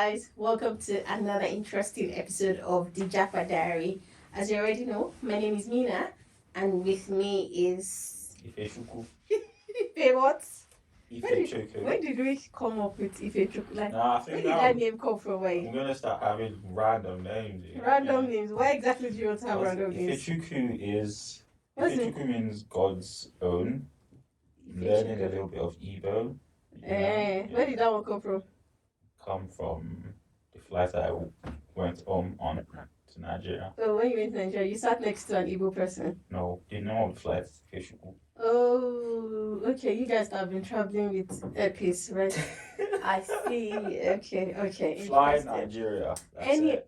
guys, welcome to another interesting episode of the Japa Diary. As you already know, my name is Menah, and with me is Ifechuku. Ife what? Ifechuku. When did we come up with Ife? Like, I where think did that name come from? Why? I'm gonna start having random names. Random names. Why exactly do you want to have random names? Ifechuku means God's own. Learning a little bit of Igbo. Where did that one come from? Come from the flight I went on to Nigeria. So when you went to Nigeria, you sat next to an Igbo person? No, the name of the flight is Ifechuku. Oh, okay. You guys have been traveling with Airpeace, right? I see. Okay. Fly Nigeria.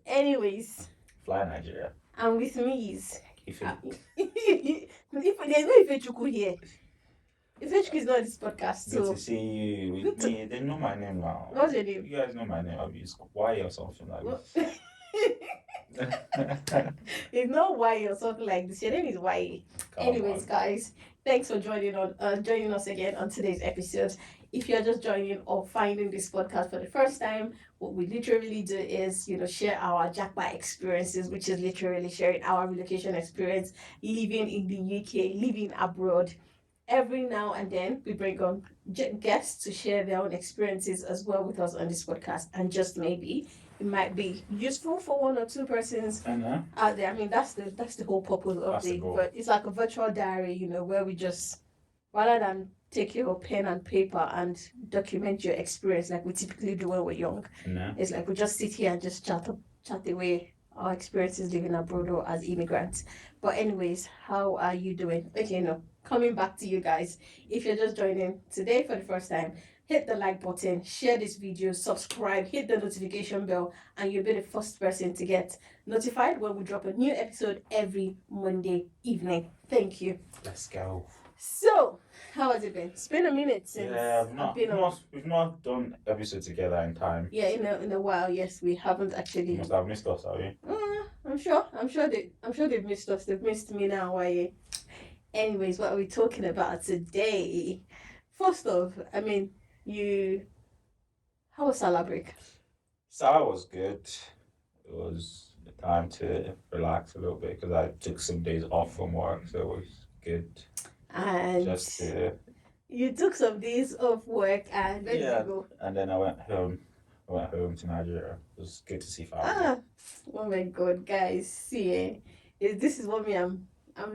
Anyways. Fly Nigeria. And with me is Ifechuku. There's no Ifechuku here. Ifechuku is not on this podcast. Good to see you with me. They know my name now. What's your name? You guys know my name. I'll be Waye or something like this. It's not Waye or something like this. Your name is Waye. Anyways, guys, thanks for joining us again on today's episode. If you're just joining or finding this podcast for the first time, what we literally do is, share our Jackpot experiences, which is literally sharing our relocation experience, living in the UK, living abroad. Every now and then, we bring on guests to share their own experiences as well with us on this podcast, and just maybe it might be useful for one or two persons out there. I mean, that's the whole purpose of it. But it's like a virtual diary, where we just, rather than take your pen and paper and document your experience like we typically do when we're young, it's like we just sit here and just chat away our experiences living abroad or as immigrants. But anyways, how are you doing? Okay, coming back to you guys. If you're just joining today for the first time, hit the like button, share this video, subscribe, hit the notification bell, and you'll be the first person to get notified when we drop a new episode every Monday evening. Thank you. Let's go. So, how has it been? It's been a minute since we've not done episode together in time. Yeah, in a while. Yes, we haven't actually. You must have missed us, have you? I'm sure they've missed us. They've missed me now. Why? Anyways, what are we talking about today? First off, I mean, how was Salah break? Salah was good. It was the time to relax a little bit because I took some days off from work, so it was good. And you took some days off work, and where did you go? And then I went home to Nigeria. It was good to see family. Oh my God, guys! See, this is what I'm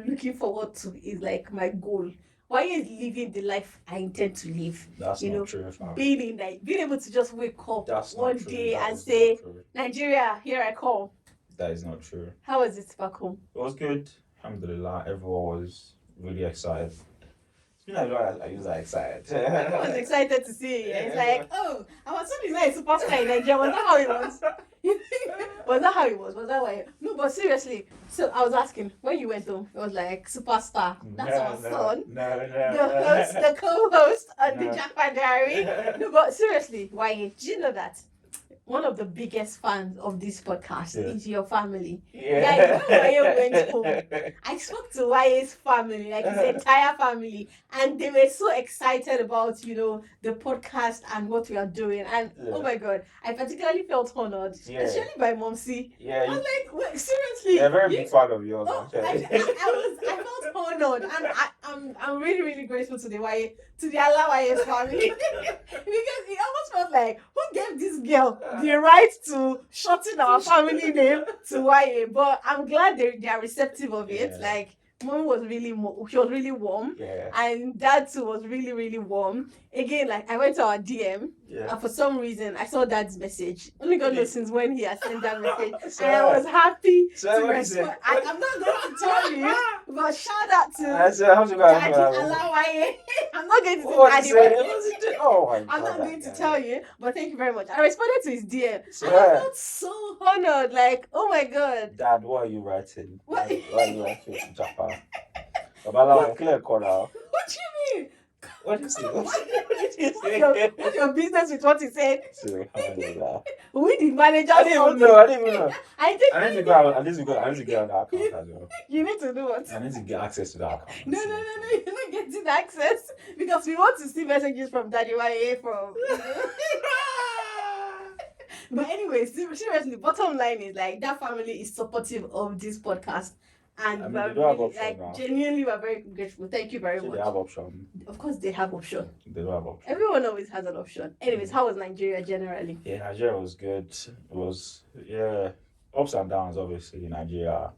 looking forward to. Is like my goal. Why is living the life I intend to live? That's not true. Being able to just wake up one day and say, Nigeria, here I come. That is not true. How was it back home? It was good. Alhamdulillah, everyone was really excited. It's been a while I was excited. I was excited to see you. It's like, our son is not a superstar in Nigeria. Was that how it was? Was that how it was? Was that why? No, but seriously. So I was asking, when you went home, it was like, superstar. That's our son. The co-host on the Jackpot Diary. No, but seriously, why? Do you know that one of the biggest fans of this podcast is your family? Yeah, Waye went home. I spoke to Waye's family, like his entire family, and they were so excited about, the podcast and what we are doing. And oh my God, I particularly felt honored, especially by Momsi. Yeah, I was like, wait, seriously. They're a very big fan of yours. I felt honored, and I'm really, really grateful to the Allah Waye's family because it almost felt like, who gave this girl the right to shorten our family name to Waye? But I'm glad they are receptive of it. Yeah. Like, Mom was really warm, and Dad too was really, really warm. Again, like, I went to our DM, and for some reason I saw Dad's message. Only God knows since when he has sent that message, and I was happy to respond. I'm not going to tell you, but shout out to Daddy Allah Waye. I'm not going to I'm not going to tell you, but thank you very much. I responded to his DM, and I felt so honored. Like, oh my God, Dad, what are you writing? What are you writing to Japan? What do you mean? What is it? What's your business with what he said? We the manager. I didn't even know. I need to go on that account as well. You need to do what? I need to get access to that account. No, you're not getting access because we want to see messages from Daddy Waye from. But anyways, seriously, bottom line is like that family is supportive of this podcast. And I mean, we're they don't have really, option like, now. genuinely, we're very grateful. Thank you very See, much. they have option. Of course, they have option. They don't have option. Everyone always has an option. Anyways, how was Nigeria generally? Yeah, Nigeria was good. It was, yeah, ups and downs, obviously, in Nigeria,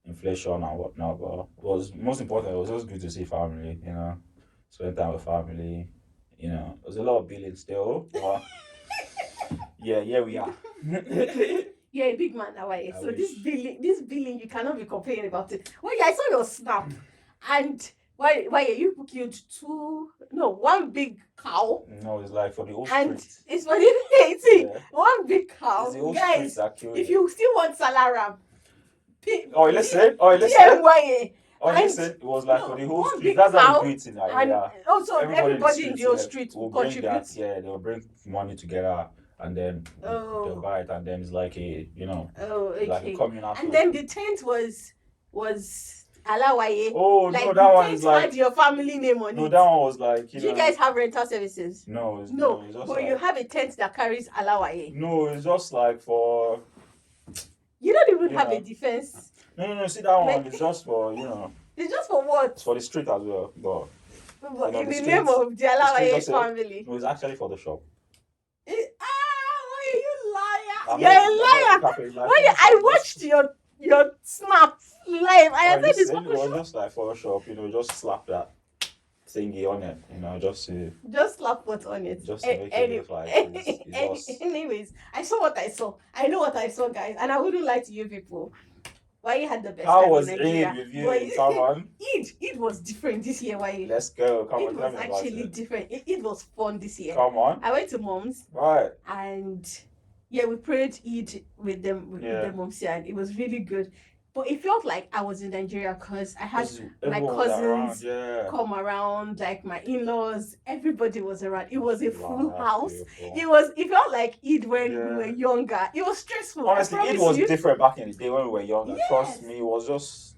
inflation and whatnot. But it was most important, it was just good to see family, spend time with family. There was a lot of billing still. But yeah, we are. You're a big man, Hawaii. I So wish. this billing, you cannot be complaining about it. Well, yeah, I saw your snap, and why you killed one big cow, No, it's like for the whole and street. it's for the see, Yeah. one big cow, It's the whole guys. street that killed If it. you still want salaram, listen. DMYA, Listen, it was like for the whole one street. big That's how cow, we do it in and Nigeria. also everybody in the whole yeah, street will will bring contribute. that. Yeah, they'll bring money together and then they'll buy it, and then it's like a like a communal. And then the tent was Alawaye. Oh like no, that one tent is like had your family name on no, it. that one was like Do you guys have rental services? No, it's just but like, you have a tent that carries Alawaye. no, it's just like for You don't even have a defense. No. See that one is just for It's just for what? It's for the street as well, but But in the the street- name of the Alawaye just said- family. no, it's actually for the shop. Why are you liar? I'm You're not- a liar. I'm not capping, like, Why I watched your snap live. I said this listen, it was just like Photoshop, just slap that thingy on it, just to just slap what's on it. Just to make it look like it's us. Anyways, I saw what I saw. I know what I saw, guys, and I wouldn't lie to you people. Why you had the best How time was in Nigeria? Eid with you? Come on. Eid was different this year. Why? Let's go. Come It on, tell was me about actually it. different. It was fun this year. Come on. I went to mom's Right. and we prayed Eid with them Yeah. the moms here, and it was really good. But it felt like I was in Nigeria because I had my Everyone was around, cousins yeah. come around, like my in-laws. Everybody was around. It was a full Wow, house. beautiful. It felt like Eid when we Yeah. were younger. It was stressful. Honestly, I it promise was you. different back in the day when we were younger. Yes. Trust me, it was just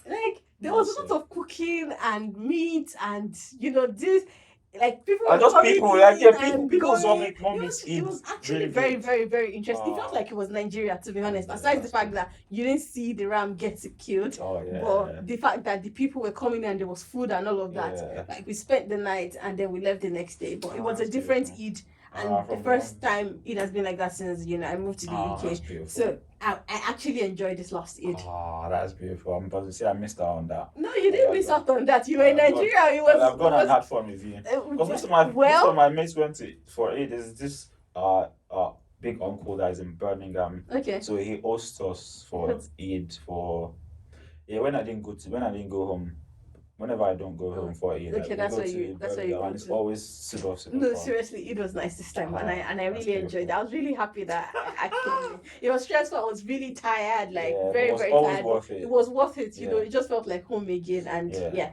Like there was a lot of cooking and meat and this like people and were just coming people, in like and people saw going. me mom It makes was actually really very, good. very, very interesting. It felt Wow. like it was Nigeria, to be honest. Yeah, Besides the that's fact good. that you didn't see the ram get killed, Oh yeah. but the fact that the people were coming and there was food and all of that. Yeah. Like we spent the night and then we left the next day. But it was a That's different beautiful. Eid. And the from first time it has been like that since I moved to the UK. That's beautiful. So I actually enjoyed this last Eid. That's beautiful. I'm about to say I missed out on that. No, you didn't miss out on that. You were in I've gone- Nigeria. It was. I've gone it was and had fun with you. Because most of well, my mates went for Eid. There's this big uncle that is in Birmingham. okay. So he hosts us for Eid when I didn't go home. Whenever I don't go home for Eid, Okay, that's go where to you Birmingham, go and it's to. always super No, fun. seriously, it was nice this time, and I That's really enjoyed it. I was really happy that I actually. It was stressful. I was really tired, like Yeah, very, it was very always tired. worth But it. it was worth it. Yeah. It just felt like home again, and Yeah.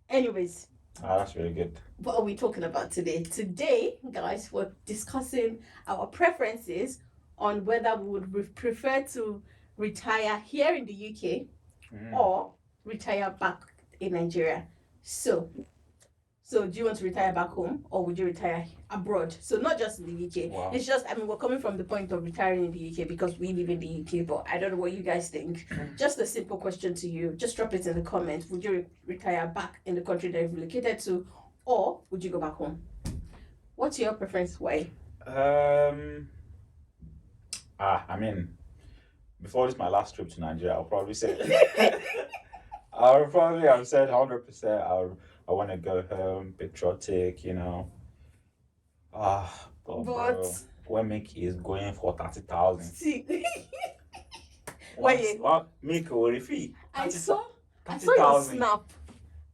Anyways, That's really good. what are we talking about today? Today, guys, we're discussing our preferences on whether we would prefer to retire here in the UK or retire back in Nigeria. So do you want to retire back home or would you retire abroad? So not just in the UK. Wow. It's just, we're coming from the point of retiring in the UK because we live in the UK, but I don't know what you guys think. Just a simple question to you. Just drop it in the comments. Would you retire back in the country that you've relocated to, or would you go back home? What's your preference? Why? I mean, before this my last trip to Nigeria, I'll probably say I've said 100%. I want to go home, patriotic, but bro, when Mickey is going for 30,000. See, Why? What Mickey will refee? I saw your 30,000. snap,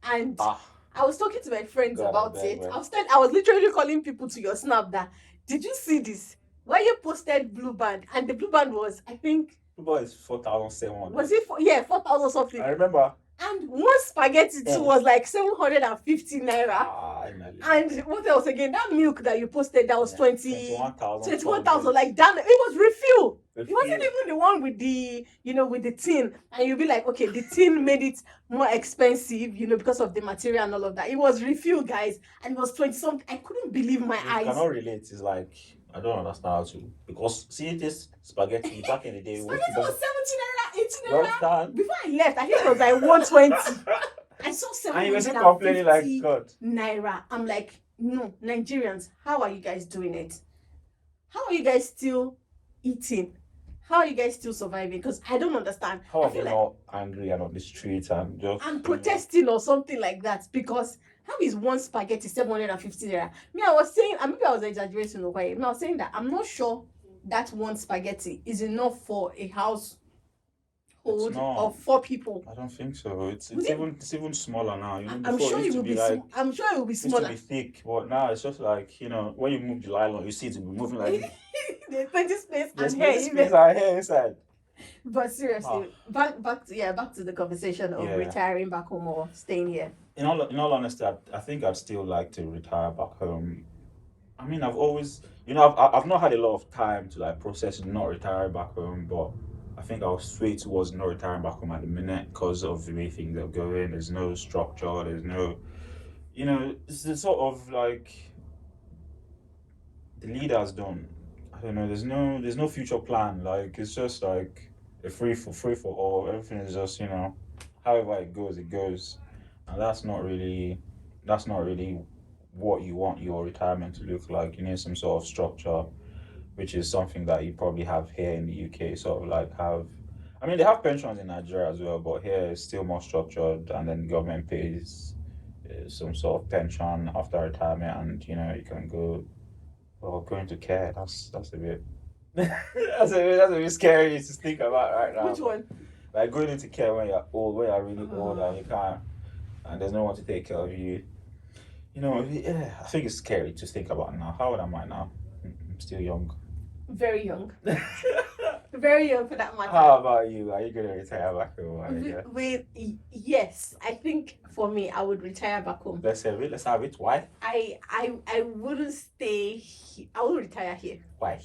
and I was talking to my friends God, about I it. bet, I was literally calling people to your snap that, did you see this? Why you posted blue band, and the blue band was, I think, Football is 4,700. was it 4,000 something? I remember. And one spaghetti too was like 750 naira. And what else again? That milk that you posted that was 21,000. Like that, it was refill. It wasn't even the one with the with the tin. And you'll be like, okay, the tin made it more expensive, because of the material and all of that. It was refill, guys, and it was 20 something. I couldn't believe my eyes. I cannot relate. It's like I don't understand how to, because see this spaghetti back in the day. Spaghetti was 17 naira, 18 You naira. understand? Before I left, I think it was like 120. I saw And you were still complaining like 750 God. naira. I'm like, no, Nigerians, how are you guys doing it? How are you guys still eating? How are you guys still surviving? Because I don't understand. How I are they feel like not angry and on the streets and just I'm protesting or something like that, because how is one spaghetti 750 naira? Me, I was saying, and maybe I was exaggerating over it. I was saying that I'm not sure that one spaghetti is enough for a household of 4 people. I don't think so. It's Would it- it's even smaller now. You know, I'm before sure it used it to will be be. like I'm sure it will be it used to smaller. be thick, but now it's just like, you know, when you move the nylon, you see it will be moving like There's plenty space there's and plenty hair space even. out here inside. But seriously, back to the conversation of Yeah. retiring back home or staying here. In all honesty, I think I'd still like to retire back home. I mean, I've always, you know, I've not had a lot of time to like process not retiring back home, but I think I'll sway towards not retiring back home at the minute because of the way things are going. There's no structure. There's no, you know, it's the sort of like the leaders don't. I don't know. There's no future plan. Like it's just like a free for all. Everything is just, you know, however it goes, and that's not really what you want your retirement to look like. You need some sort of structure, which is something that you probably have here in the UK. Sort of like have. I mean, they have pensions in Nigeria as well, but here it's still more structured, and then the government pays some sort of pension after retirement, and you know you can go. Well, going to care, that's a bit that's a bit scary to think about right now. Which one? Like going into care when you're old, when you're really old and you can't, and there's no one to take care of you. You know, yeah, I think it's scary to think about now. How old am I now? I'm still young. Very young. Very young for that matter. How about you? Are you going to retire back home? Yes, I think for me, I would retire back home. Let's have it. Let's have it. Why? I wouldn't stay. I would retire here. Why?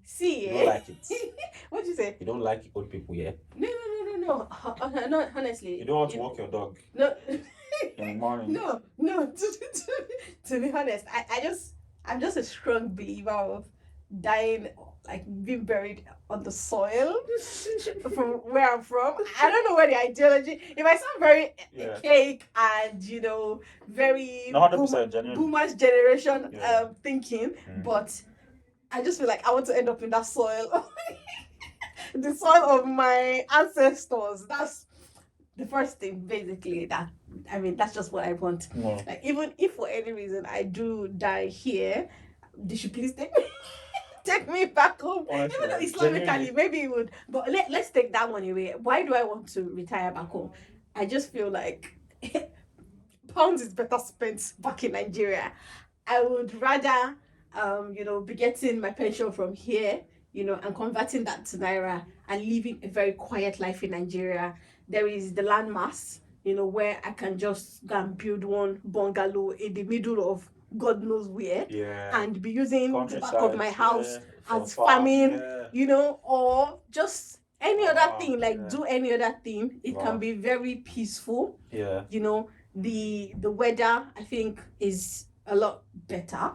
See, You don't like it. What'd you say? You don't like old people here. No. No, honestly. You don't want to walk your dog No. in the morning. No. To be honest, I'm just a strong believer of dying, like being buried on the soil from where I'm from. I don't know where the ideology. It might sound very archaic and very 100% genuine. boomers generation thinking, but I just feel like I want to end up in that soil, the soil of my ancestors. That's the first thing, basically. That's just what I want. No. Like, even if for any reason I do die here, they should please take me back home. Honestly, Even though Islamically, maybe it would. But let's take that one away. Why do I want to retire back home? I just feel like pounds is better spent back in Nigeria. I would rather, be getting my pension from here, and converting that to Naira and living a very quiet life in Nigeria. There is the landmass, where I can just go and build one bungalow in the middle of God knows where, and be using the back of my house as farming, or just any other thing, do any other thing. It can be very peaceful. Yeah. The weather, I think, is a lot better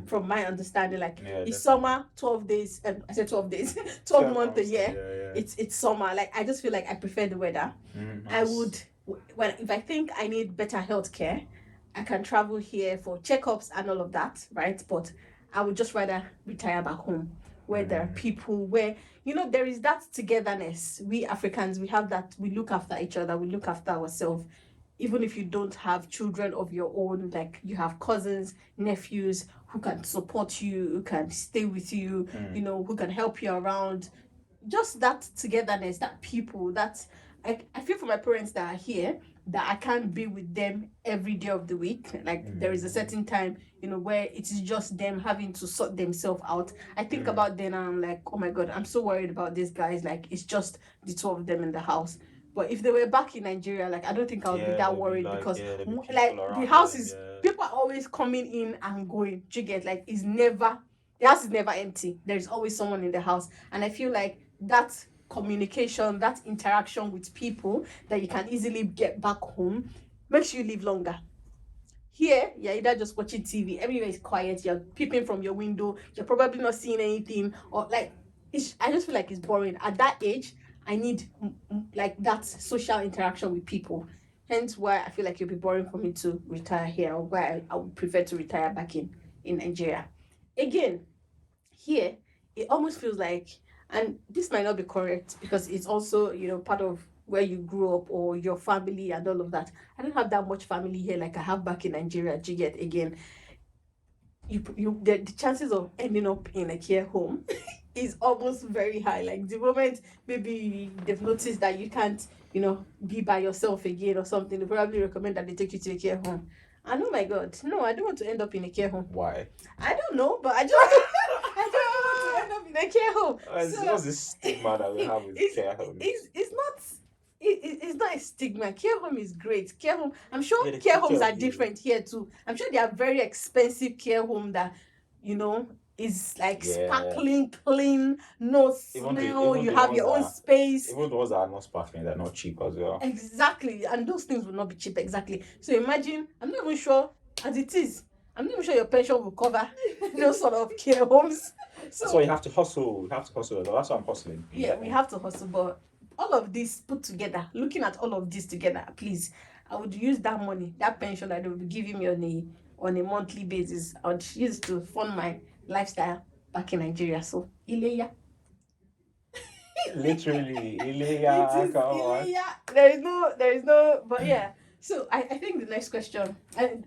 from my understanding. Like, it's summer, 12 days, I said 12 days, 12 months a year. It's summer. Like, I just feel like I prefer the weather. Nice. I would, if I think I need better healthcare, I can travel here for checkups and all of that, right? But I would just rather retire back home, where there are people, where, there is that togetherness. We Africans, we have that, we look after each other, we look after ourselves. Even if you don't have children of your own, like you have cousins, nephews who can support you, who can stay with you, who can help you around. Just that togetherness, that people, that I feel for my parents that are here, that I can't be with them every day of the week. Like, there is a certain time, where it is just them having to sort themselves out. I think about them and I'm like, oh my God, I'm so worried about these guys. Like, it's just the two of them in the house. But if they were back in Nigeria, like, I don't think I would be that worried, because the house is, people are always coming in and going. Do you get, like, the house is never empty. There's always someone in the house. And I feel like that communication, that interaction with people that you can easily get back home makes you live longer. Here, you're either just watching TV, everywhere is quiet, you're peeping from your window, you're probably not seeing anything, or like, I just feel like it's boring. At that age, I need like that social interaction with people. Hence why I feel like it'll be boring for me to retire here, or why I would prefer to retire back in Nigeria. Again, here, it almost feels like, and this might not be correct because it's also, part of where you grew up or your family and all of that. I don't have that much family here like I have back in Nigeria. Do you get? Again, the chances of ending up in a care home is almost very high. Like the moment maybe they've noticed that you can't, be by yourself again or something, they probably recommend that they take you to a care home. And oh my god, no, I don't want to end up in a care home. Why? I don't know, but I don't want to end up in a care home. What's this stigma that we have with care homes? It's not a stigma. Care home is great. Care home, I'm sure Yeah, care homes are different here too. I'm sure there are very expensive care home that, is like sparkling clean, no smell, you have your own space. Even the ones that are not sparkling, they're not cheap as well. Exactly. And those things will not be cheap, exactly. So imagine, I'm not even sure, as it is, I'm not even sure your pension will cover those sort of care homes. So you have to hustle. You have to hustle. That's why I'm hustling. Yeah, we have to hustle. But all of this put together, looking at all of this together, please, I would use that money, that pension that they will be giving me on a monthly basis. I would use to fund my lifestyle back in Nigeria. So Ileya. Literally, It is Ileya. There is no, but yeah. So I think the next question,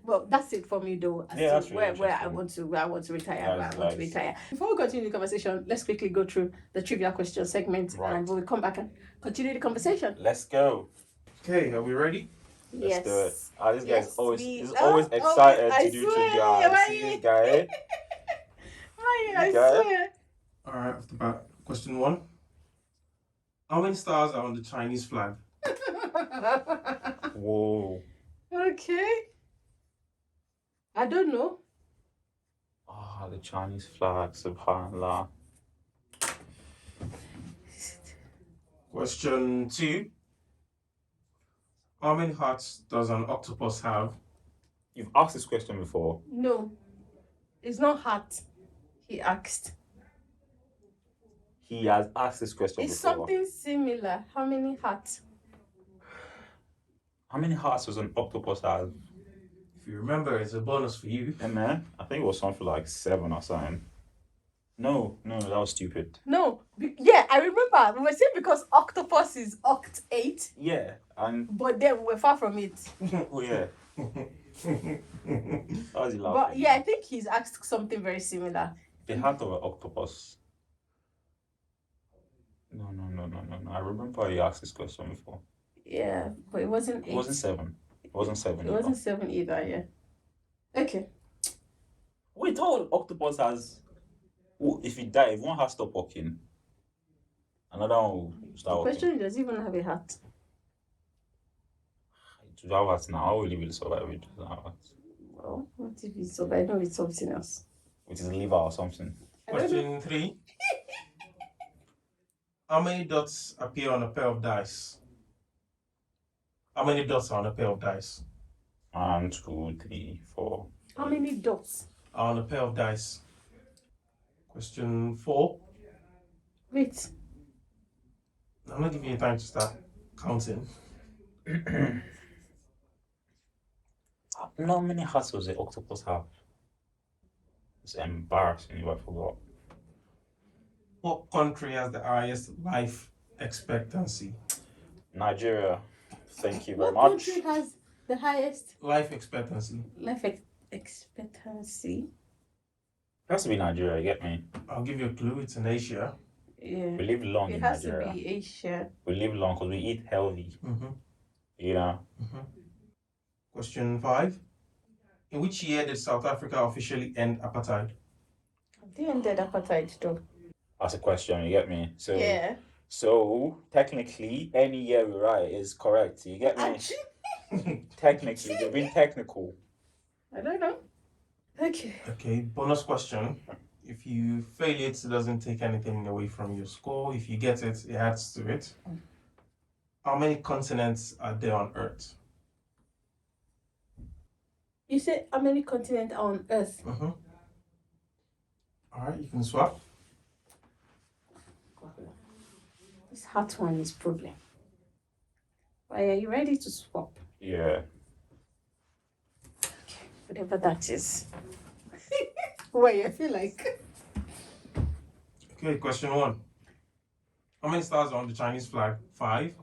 well, that's it for me though. As to where I want to retire. Before we continue the conversation, let's quickly go through the trivia question segment, and we'll come back and continue the conversation. Let's go. Okay, are we ready? Yes. Let's do it. This guy is Oh, always excited I to do swear, trivia. See this guy. I swear. All right, off the bat. Question 1. How many stars are on the Chinese flag? Whoa. Okay. I don't know. Oh, the Chinese flag, subhanallah. Question 2. How many hearts does an octopus have? You've asked this question before. No. It's not heart. He asked. He has asked this question It's before. something similar. How many hearts? How many hearts does an octopus have? If you remember, it's a bonus for you. Man, I think it was something like 7 or something. No, that was stupid. No. Yeah, I remember. We were saying because octopus is oct 8. Yeah, but then we're far from it. Oh yeah. How was he laughing? But yeah, I think he's asked something very similar. The heart of an octopus. No. I remember you asked this question before. Yeah, but it wasn't 8. It wasn't 7. It wasn't 7. It wasn't 7 either, yeah. Okay. Wait, all octopus has... if you die, if one has stopped walking, another one will start walking. The question is, does he even have a heart? To have heart now, how will he really survive with that heart? Well, what if he survived with something else? With his liver or something. Question 3. How many dots appear on a pair of dice? How many dots are on a pair of dice? 1, 2, 3, 4. How many dots are on a pair of dice? Question 4. Wait. I'm not giving you time to start counting. How many hearts does the octopus have? It's embarrassing if I forgot. What country has the highest life expectancy? Nigeria. Thank you very much. What country has the highest life expectancy? Expectancy? It has to be Nigeria, you get me? I'll give you a clue. It's in Asia. Yeah. We live long in Nigeria. It has to be Asia. We live long because we eat healthy. Mm-hmm. You know? Mm-hmm. Question 5. In which year did South Africa officially end apartheid? They ended apartheid though. That's a question, you get me? So yeah. So technically, any year we write is correct. You get me? Technically, you're being technical. I don't know. Okay. Okay, bonus question. If you fail it, it doesn't take anything away from your score. If you get it, it adds to it. How many continents are there on Earth? You said how many continents are on Earth? Mm-hmm. All right, you can swap. This hot one is problem. Why are you ready to swap? Yeah. Okay, whatever that is. Why I feel like. Okay, question 1. How many stars are on the Chinese flag? 5.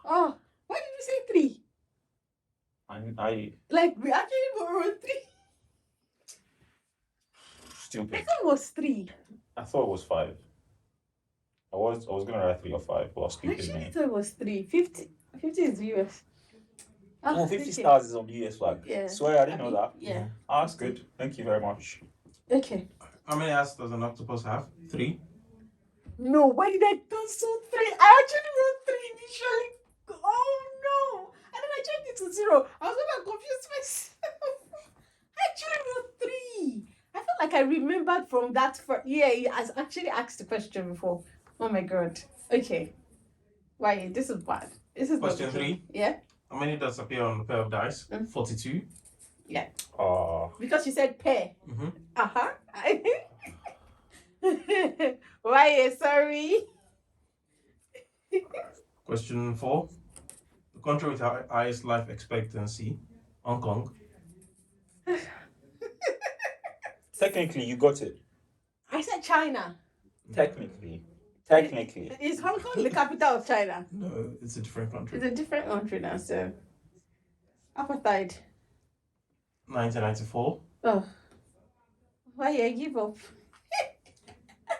Oh, why did you say 3? I Like we actually wrote 3. I stupid. thought it was 3. I thought it was 5. I was gonna write 3 or 5, but I stupid actually me. thought it was 3. 50 is US. Oh, 50 okay. stars is on the US flag. Yeah. Swear I didn't know that. Yeah. Ah, that's good. Thank you very much. Okay. How many eyes does an octopus have? 3. No, why did I do so 3? I actually wrote 3 initially. Oh no! And then I changed it to 0. I was gonna confuse myself. I actually wrote 3. I felt like I remembered from that. Yeah, he has actually asked the question before. Oh my god. Okay. Why? This is bad. This is Question not okay. 3. Yeah. How many dots appear on a pair of dice? 42. Because you said pair. Mm-hmm. Why? Sorry. Question 4. The country with highest life expectancy, Hong Kong. Technically, you got it. I said China. Technically. Is Hong Kong the capital of China? No, it's a different country. It's a different country now, so. Apartheid. 1994. Oh. Why I give up?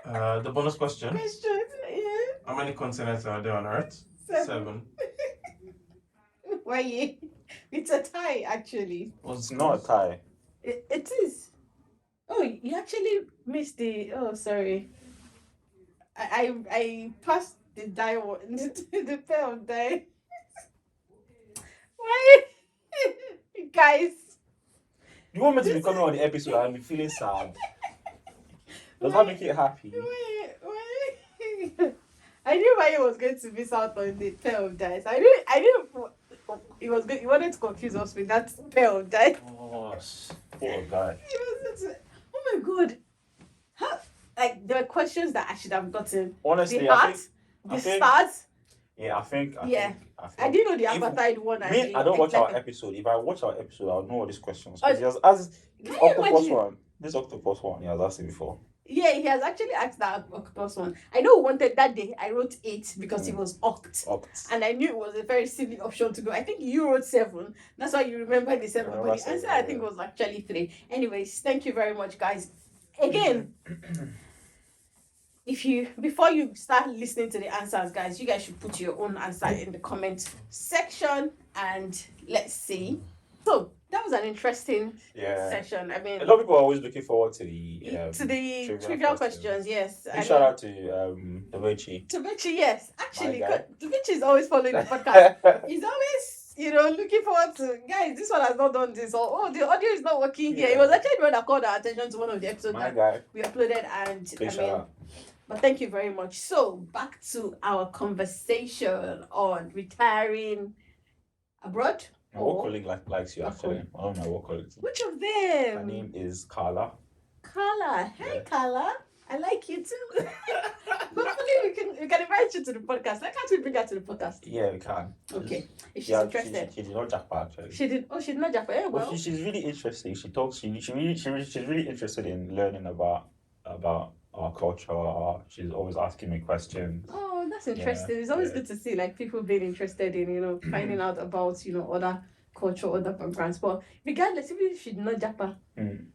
The bonus question. Yeah. How many continents are there on Earth? 7. Why? It's a tie, actually. It's not a tie. It is. Oh, you actually missed the. Oh, sorry. I passed the die one, the pair of die. Why? Guys. You want me to be coming on the episode and be feeling sad? Does that make it happy? Wait. I knew why he was going to miss out on the pair of dice. I knew he was good. He wanted to confuse us with that pair of dice. Oh, poor guy. Oh my god. How, like there were questions that I should have gotten. Honestly, The heart, the stars. Yeah, I think. I didn't know the apartheid one. I don't watch our episode. If I watch our episode, I'll know all these questions. Oh, Because he has asked this octopus one, he has asked it before. Yeah, he has actually asked that octopus one. I know he wanted that day. I wrote 8 because he was oct. And I knew it was a very silly option to go. I think you wrote 7. That's why you remember the 7. But the answer I think was actually 3. Anyways, thank you very much, guys. Again, before you start listening to the answers, guys, you guys should put your own answer in the comment section and let's see. So that was an interesting session. I mean, a lot of people are always looking forward to the trivial questions. Yes. Big shout out to Davichi. Yes. Actually, Davichi is always following the podcast. He's always, looking forward to, guys, this one has not done this, or the audio is not working here. It was actually the one that called our attention to one of the episodes we uploaded, and but thank you very much. So back to our conversation on retiring abroad. My work colleague likes you actually. One of my work colleagues. Which of them? Her name is Carla. Carla. Hey Carla. I like you too. Hopefully we can invite you to the podcast. Why can't we bring her to the podcast? Yeah, we can. Okay. If she's interested. She did not jackpot actually. She did not jackpot. Yeah, well. But she's really interesting. She talks she's really interested in learning about our culture. She's always asking me questions. Oh, that's interesting. It's always good to see like people being interested in, finding out about, other culture, other backgrounds. But regardless, even if she did not jackpot, I'm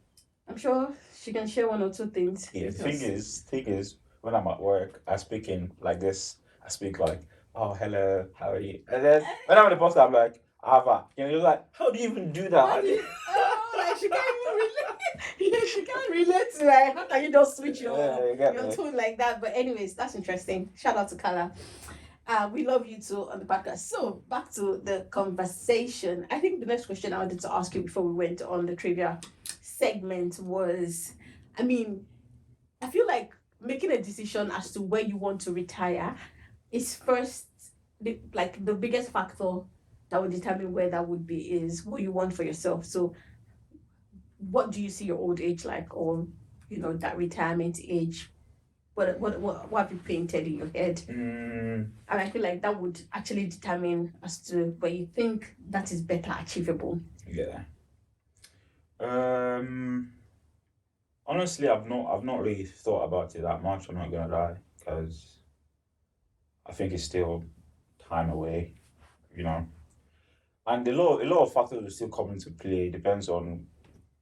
sure she can share 1 or 2 things. Yeah, the thing is, when I'm at work, I speak in like this. I speak like, oh, hello, how are you? And then when I'm on the bus, I'm like, Ava. You're like, how do you even do that? Like she can't even relate. She can't relate to like, how can you just switch your tone like that? But anyways, that's interesting. Shout out to Carla. We love you too on the podcast. So back to the conversation. I think the next question I wanted to ask you before we went on the trivia segment was, I feel like making a decision as to where you want to retire is first the biggest factor that will determine where that would be is what you want for yourself. So what do you see your old age like, or that retirement age? What have you painted in your head? And I feel like that would actually determine as to where you think that is better achievable. Yeah. Honestly, I've not really thought about it that much. I'm not gonna lie, because I think it's still time away, and a lot of factors will still come into play. It depends on,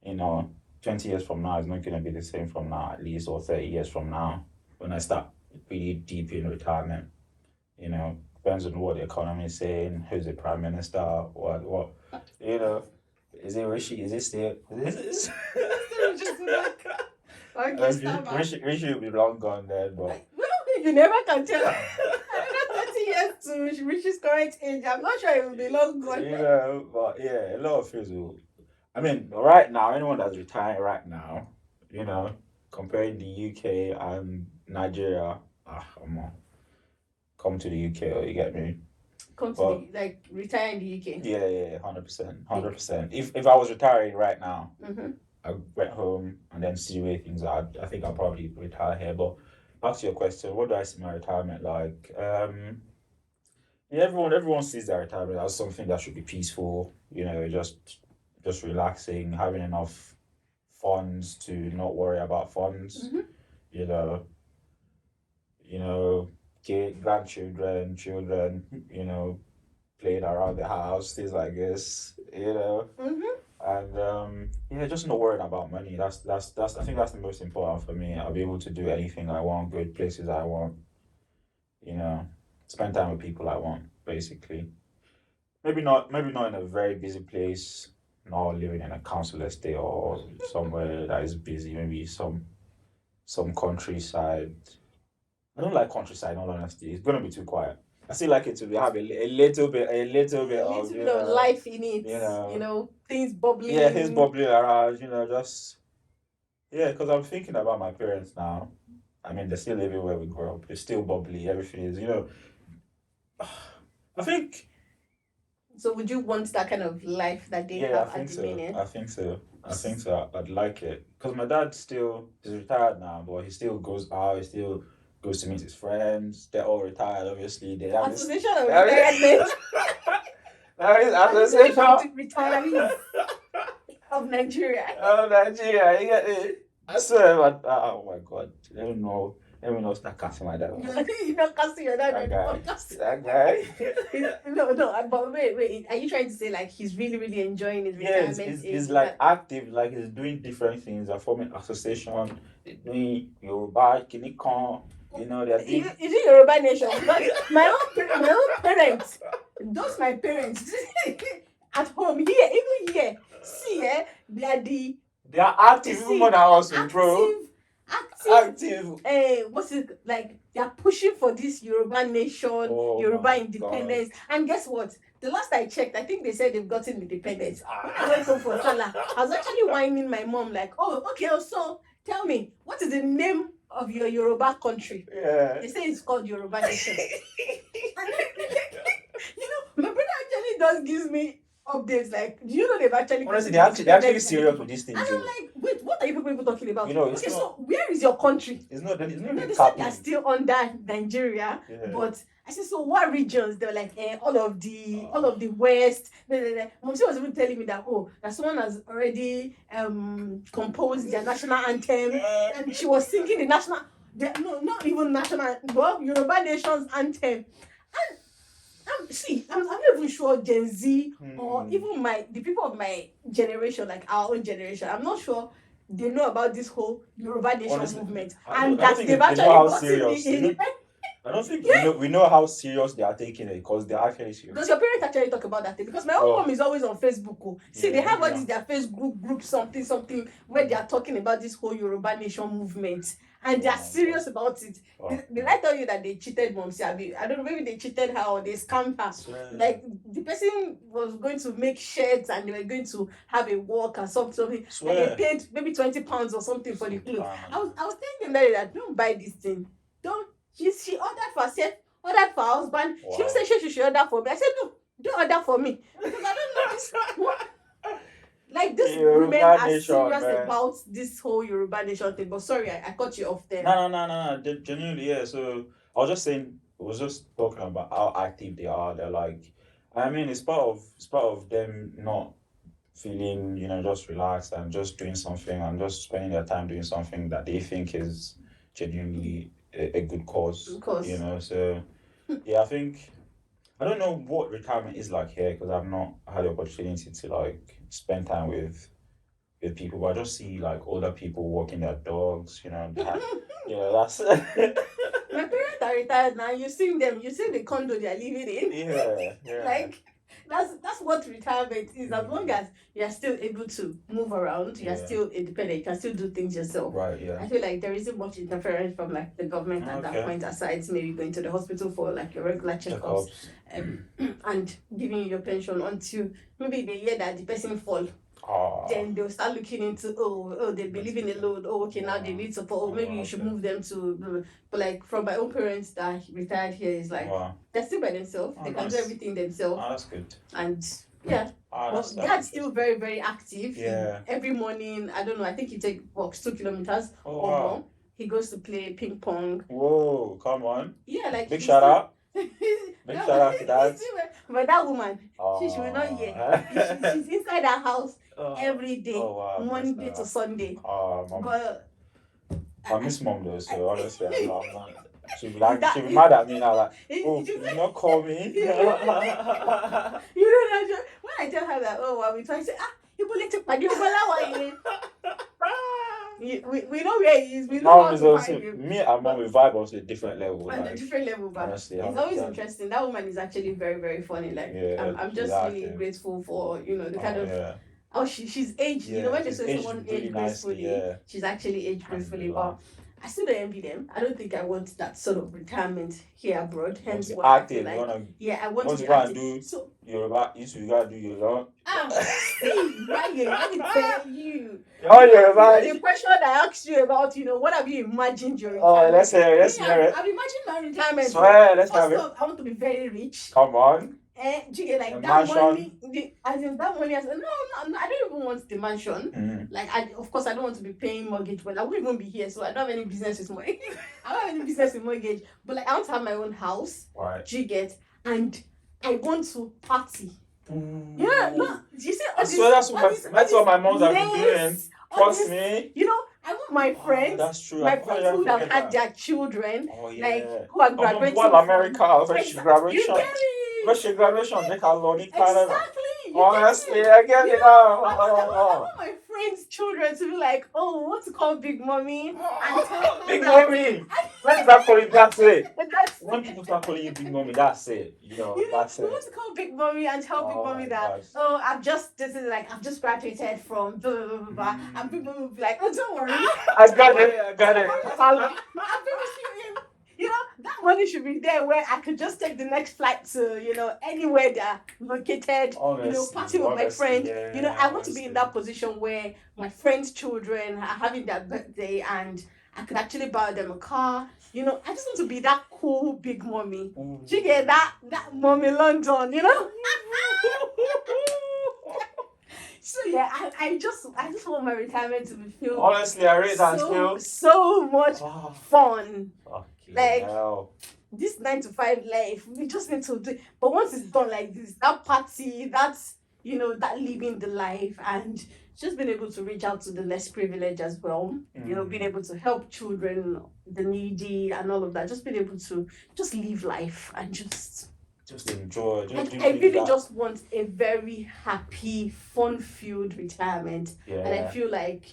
20 years from now is not gonna be the same from now, at least, or 30 years from now when I start really deep in retirement. Depends on what the economy is saying, who's the prime minister, what, is it Rishi? Is it still? Is Rishi will be long gone then, but you never can tell. Another 30 years to Rishi's current age, I'm not sure it will be long gone. But yeah, a lot of things will. I mean, right now, anyone that's retiring right now, comparing the UK and Nigeria, come to the UK, or you get me? Retire in the UK. Yeah, 100%. If I was retiring right now, Mm-hmm. I went home and then see where things are. I think I'll probably retire here. But back to your question, what do I see my retirement like? Everyone sees their retirement as something that should be peaceful. Just relaxing, having enough funds to not worry about funds. Mm-hmm. Grandchildren, children, playing around the house, things like this. Mm-hmm. And just not worrying about money. That's I think that's the most important for me. I'll be able to do anything I want, go to places I want, spend time with people I want, basically. Maybe not in a very busy place, not living in a council estate or somewhere that is busy, maybe some countryside. I don't like countryside, in all honesty. It's gonna be too quiet. I still like it to have a little bit of life in it. Things bubbling. Yeah, things bubbling around. Because I'm thinking about my parents now. I mean, they're still living where we grew up. It's still bubbly. Everything is, I think. So, would you want that kind of life that they have at the minute? I think so. I'd like it because my dad is retired now, but he still goes out. He still goes to meet his friends. They're all retired, obviously. They have Association of Retirement. Association of Retirees of Nigeria. Of Nigeria, you get it. I swear, oh my God, I don't know. Let me not start casting my dad. You're not casting your dad. That guy. No. But wait. Are you trying to say like he's really, really enjoying his retirement? Yeah, he's like active, like he's doing different things. They're forming association. They're doing Yoruba, Kinikon. They're doing. Is it Yoruba nation? my own parents. Those my parents at home here, even here. See, they are active even more than us, bro. Active. What's it like? They are pushing for this Yoruba nation, Yoruba independence. God. And guess what? The last I checked, I think they said they've gotten independence. When I went home for Salah, I was actually whining my mom like, "Oh, okay. So tell me, what is the name of your Yoruba country?" Yeah. They say it's called Yoruba nation. My brother actually does gives me updates like, do you know they've actually honestly they're actually serious with these things. And I'm like, wait, what are you people talking about? Okay, so where is your country? It's not they said they're still under Nigeria, but I said, so what regions? They were like, all of the west. Mom was even telling me that that someone has already composed their national anthem, and she was singing the national, not even national, but Yoruba nation's anthem. And I'm not even sure Gen Z or even the people of my generation, like our own generation, I'm not sure they know about this whole Yoruba nation movement. And that they've actually gotten in. I don't think we know how serious they are taking it because they're actually serious. Does your parents actually talk about that thing? Because my own mom is always on Facebook. They have all this their Facebook group something where they are talking about this whole Yoruba nation movement. And they are serious about it. Did I tell you that they cheated Mom? I don't know, maybe they cheated her or they scammed her. Like the person was going to make shirts and they were going to have a walk or something. And they paid maybe £20 or something for the clothes. I was telling them that don't buy this thing. Don't. She ordered for herself, ordered for her husband. Wow. She said she order for me. I said no, don't order for me because I don't know this. Like this women Yoruba are nation, serious man. about this whole Yoruba nation thing. But sorry, I cut you off there. No. Genuinely, yeah. So I was just saying, I was just talking about how active they are. They're like, I mean, it's part of them not feeling, just relaxed and just doing something and just spending their time doing something that they think is genuinely a good cause. Of course. So yeah, I don't know what retirement is like here because I've not had the opportunity to like spend time with people, but I just see like older people walking their dogs, that's My parents are retired now. You see them. You see the condo they are living in. yeah. Like that's what retirement is. As long as you are still able to move around, you are still independent. You can still do things yourself. Right, yeah. I feel like there isn't much interference from like the government at that point. Aside maybe going to the hospital for like your regular checkups, and giving you your pension until maybe the year that the person fall. Then they'll start looking into they'll be living alone. Okay, now they need support. Maybe you should move them to. But like from my own parents that retired here is like they're still by themselves. They can do everything themselves. That's good. And yeah, dad's still very very active. Yeah. Every morning, I don't know. I think he walks 2 kilometers or more. He goes to play ping pong. Whoa! Come on. Yeah, like big shout out. Big shout out to that. But that woman, she will not hear. She's inside her house every day, Monday to Sunday. But I miss mom though, so honestly, I'm not. She'll be mad at me now, like, you not call me. You know, when I tell her that, we try to say, you will let it, we know where he is. We know how to find him. Me and mom will vibe on a different level. On a different level, but honestly, it's always interesting. That woman is actually very, very funny. Like, I'm just really grateful for the kind of she's aged. When they say someone aged gracefully, she's actually aged gracefully. But I still don't envy them. I don't think I want that sort of retirement here abroad. Hence why active. I want to be active. Do so Yoruba, you gotta do Yoruba. See, Ryan, let me tell you. The question I asked you about, what have you imagined your retirement? Let's hear it. I've imagined my retirement. Swear, let's have it. First off, I want to be very rich. Come on. Do you get like that money? As in that money, I said, no, I don't even want the mansion. Like, of course, I don't want to be paying mortgage. Well, I won't even be here, so I don't have any business with money. I don't have any business with mortgage. But like, I want to have my own house. Right. Do you get? And I want to party. Yeah, no. Do you see? That's what my moms have been doing. Trust me. I want my friends. That's true. My friends who have had their children, like who are graduating. America, graduation. Russian graduation, make a lonely Exactly. Honestly, I get it now. I want my friends' children to be like, we want to call Big Mommy. And Big Mommy. When start calling that's it. When people start calling you Big Mommy, that's it. That's it. We want to call Big Mommy and tell Big Mommy that, I've just graduated from blah, blah, blah, blah. And people will be like, don't worry. I got it. I promise you, that money should be there where I could just take the next flight to, anywhere they're located, party with my friend. I want to be in that position where my friends' children are having their birthday and I could actually buy them a car. I just want to be that cool Big Mommy. Do you get that Mommy London, So yeah, I just want my retirement to be filled. Honestly, I rate that still so much fun. Like this 9 to 5 life, we just need to do. But once it's done like this, that party, that's that living the life, and just being able to reach out to the less privileged as well. Being able to help children, the needy, and all of that. Just being able to just live life and just enjoy. I really just want a very happy, fun-filled retirement, and I feel like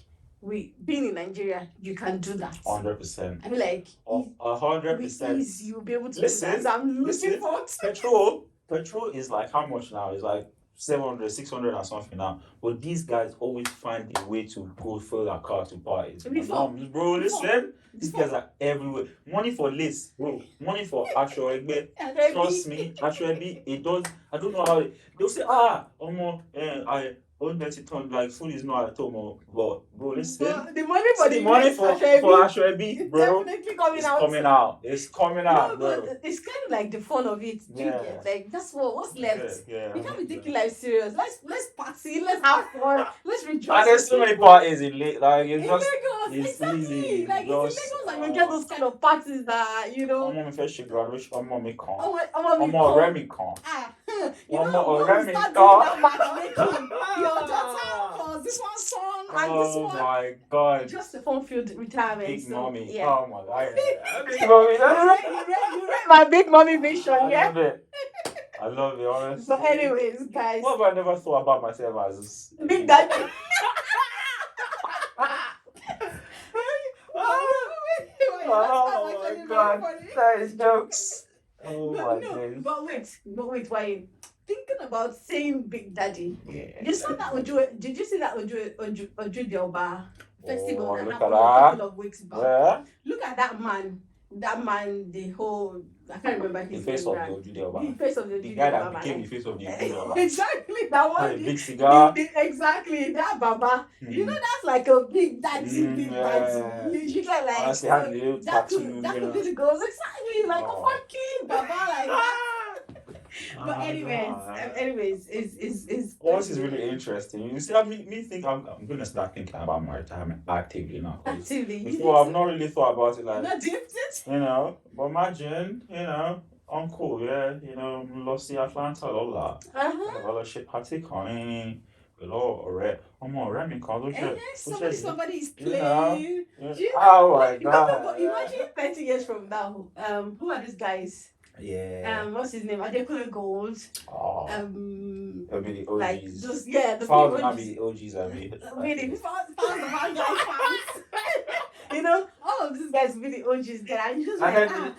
being in Nigeria, you can do that. 100%. I feel like 100%. You'll be able to do that. I'm looking for petrol is like how much now? It's like 700, 600 and something now. But these guys always find a way to go fill their car to parties. Bro, listen. These guys are everywhere. Money for lace, bro. Money for actual egbe. Trust me, actually, it does. I don't know how they'll say, like food is not at home, but bro, listen. But the money for The money for Ashwebi, it's bro, definitely coming it's out. coming out. It's coming No, out, bro. but it's kind of like the fun of it. Do you Yeah. get? Like that's what's left. Yeah. You can't be taking life serious. Let's party. Let's have fun. Let's rejoice. And there's so many parties in late, like in it's just. Lagos, It's exactly. easy. Like Just, it's in Lagos, like we get those kind of parties that I'm on my first graduation. I'm on my con. I'm on I'm on Remy con. you I'm know, on when Remy we start con. doing that matchmaking, your daughter was this one son and this Oh one. my god. Just a fun-filled retirement. Big so, mommy. Yeah. Oh my god. Big mommy. You read my big mommy vision, I love it. I love it, honestly. So, anyways, guys. What have I never thought about myself as Big Daddy. Oh my god. That is jokes. Oh my days. But wait, why? Thinking about saying Big Daddy. Yeah. You saw that Oju? Did you see that Oju Delba festival Oh, that look happened at a that. couple of weeks back? Yeah. Look at that man. That man, the whole I can't remember The his face name. of right? the Ojude The face of the The Oju guy Delba that became man. the face of the Ojude Exactly that one. Had a big cigar. Exactly that Baba. You know that's like a big daddy, big yeah. daddy. You like Honestly, had a little that tattoo. could be the girls exactly like a fucking Baba like that. But anyways, is What is really interesting. You see, me think I'm gonna start thinking about my retirement actively now. actively. Before I've not really thought about it like Not dipped it. But imagine, uncle, Lucy Atlanta, all that. Well, shit, party coming. Ọ̀rẹ́ mi kan ló ṣe. Somebody is You know, playing. Oh my No, god. but imagine 30 years from now. Who are these guys? Yeah. What's his name? Adekule Gold. Oh. It'll be the OGs. Like just the Fouls OGs. might be the OGs, I mean. Really, fans of our guys fans. All of these guys be the OGs there. And you just Adekule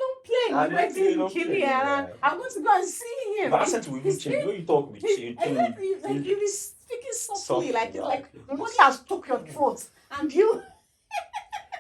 don't play. And He went Adekule in don't Kenya. play, yeah. I'm going to go and see him. But I said to him, change. When you talk with change. Like he was speaking softly, like it's like yeah. money has took your throat, and you.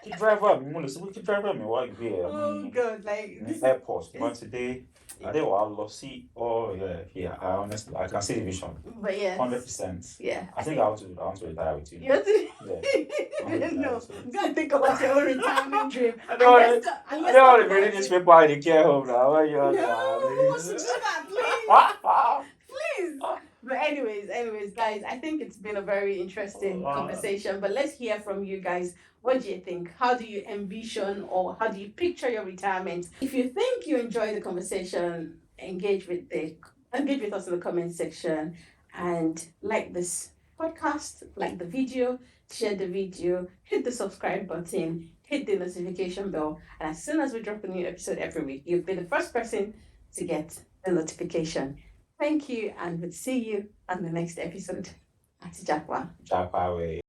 Keep driving me. Keep driving me while you're here. Oh God, like this. Airport. But today, I think I'll lost see. Oh yeah. I honestly, I can see the vision. But yeah, 100%. yeah. I think I want to retire with you. You have to. Yeah. No, you gotta think about your own retirement dream. I don't want to be reading this paper in the care home now. No, who wants to do that, please? But anyways, guys, I think it's been a very interesting conversation. But let's hear from you guys. What do you think? How do you envision or how do you picture your retirement? If you think you enjoyed the conversation, engage with us in the comment section and like this podcast, like the video, share the video, hit the subscribe button, hit the notification bell, and as soon as we drop a new episode every week, you'll be the first person to get the notification. Thank you, and we'll see you on the next episode. Ati Jakwa. Jakwa way.